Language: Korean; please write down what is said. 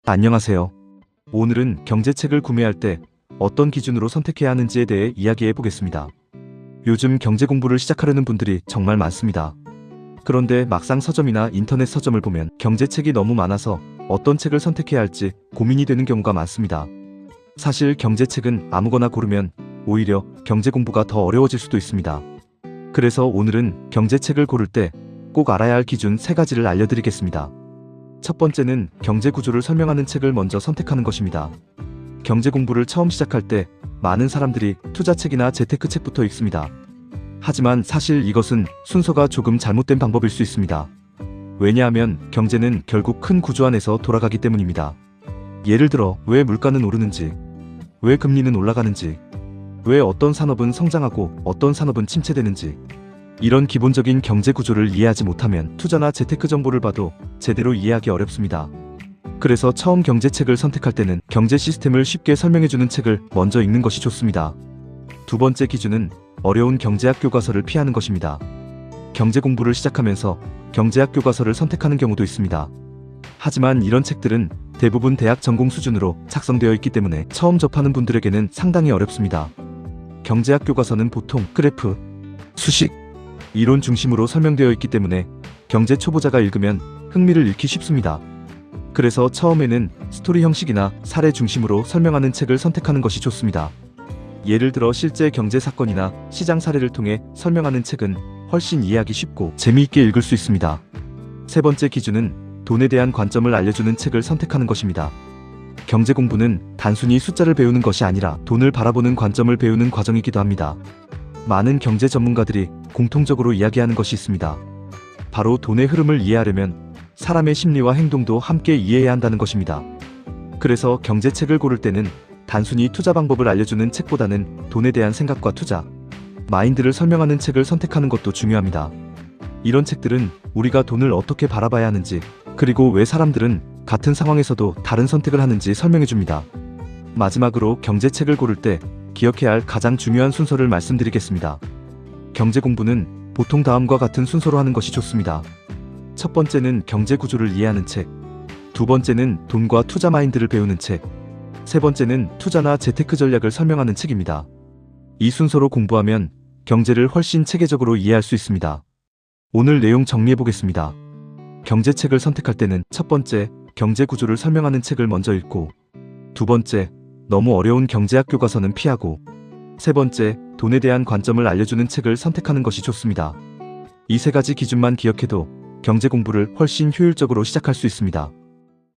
안녕하세요. 오늘은 경제책을 구매할 때 어떤 기준으로 선택해야 하는지에 대해 이야기해 보겠습니다. 요즘 경제 공부를 시작하려는 분들이 정말 많습니다. 그런데 막상 서점이나 인터넷 서점을 보면 경제책이 너무 많아서 어떤 책을 선택해야 할지 고민이 되는 경우가 많습니다. 사실 경제책은 아무거나 고르면 오히려 경제 공부가 더 어려워질 수도 있습니다. 그래서 오늘은 경제책을 고를 때 꼭 알아야 할 기준 3가지를 알려드리겠습니다. 첫 번째는 경제 구조를 설명하는 책을 먼저 선택하는 것입니다. 경제 공부를 처음 시작할 때 많은 사람들이 투자책이나 재테크 책부터 읽습니다. 하지만 사실 이것은 순서가 조금 잘못된 방법일 수 있습니다. 왜냐하면 경제는 결국 큰 구조 안에서 돌아가기 때문입니다. 예를 들어 왜 물가는 오르는지, 왜 금리는 올라가는지, 왜 어떤 산업은 성장하고 어떤 산업은 침체되는지, 이런 기본적인 경제 구조를 이해하지 못하면 투자나 재테크 정보를 봐도 제대로 이해하기 어렵습니다. 그래서 처음 경제책을 선택할 때는 경제 시스템을 쉽게 설명해주는 책을 먼저 읽는 것이 좋습니다. 두 번째 기준은 어려운 경제학 교과서를 피하는 것입니다. 경제 공부를 시작하면서 경제학 교과서를 선택하는 경우도 있습니다. 하지만 이런 책들은 대부분 대학 전공 수준으로 작성되어 있기 때문에 처음 접하는 분들에게는 상당히 어렵습니다. 경제학 교과서는 보통 그래프, 수식, 이론 중심으로 설명되어 있기 때문에 경제 초보자가 읽으면 흥미를 잃기 쉽습니다. 그래서 처음에는 스토리 형식이나 사례 중심으로 설명하는 책을 선택하는 것이 좋습니다. 예를 들어 실제 경제 사건이나 시장 사례를 통해 설명하는 책은 훨씬 이해하기 쉽고 재미있게 읽을 수 있습니다. 세 번째 기준은 돈에 대한 관점을 알려주는 책을 선택하는 것입니다. 경제 공부는 단순히 숫자를 배우는 것이 아니라 돈을 바라보는 관점을 배우는 과정이기도 합니다. 많은 경제 전문가들이 공통적으로 이야기하는 것이 있습니다. 바로 돈의 흐름을 이해하려면 사람의 심리와 행동도 함께 이해해야 한다는 것입니다. 그래서 경제책을 고를 때는 단순히 투자 방법을 알려주는 책보다는 돈에 대한 생각과 투자, 마인드를 설명하는 책을 선택하는 것도 중요합니다. 이런 책들은 우리가 돈을 어떻게 바라봐야 하는지, 그리고 왜 사람들은 같은 상황에서도 다른 선택을 하는지 설명해줍니다. 마지막으로 경제책을 고를 때 기억해야 할 가장 중요한 순서를 말씀드리겠습니다. 경제 공부는 보통 다음과 같은 순서로 하는 것이 좋습니다. 첫 번째는 경제 구조를 이해하는 책, 두 번째는 돈과 투자 마인드를 배우는 책, 세 번째는 투자나 재테크 전략을 설명하는 책입니다. 이 순서로 공부하면 경제를 훨씬 체계적으로 이해할 수 있습니다. 오늘 내용 정리해 보겠습니다. 경제책을 선택할 때는 첫 번째, 경제 구조를 설명하는 책을 먼저 읽고, 두 번째, 너무 어려운 경제학 교과서는 피하고, 세 번째, 돈에 대한 관점을 알려주는 책을 선택하는 것이 좋습니다. 이 3가지 기준만 기억해도 경제 공부를 훨씬 효율적으로 시작할 수 있습니다.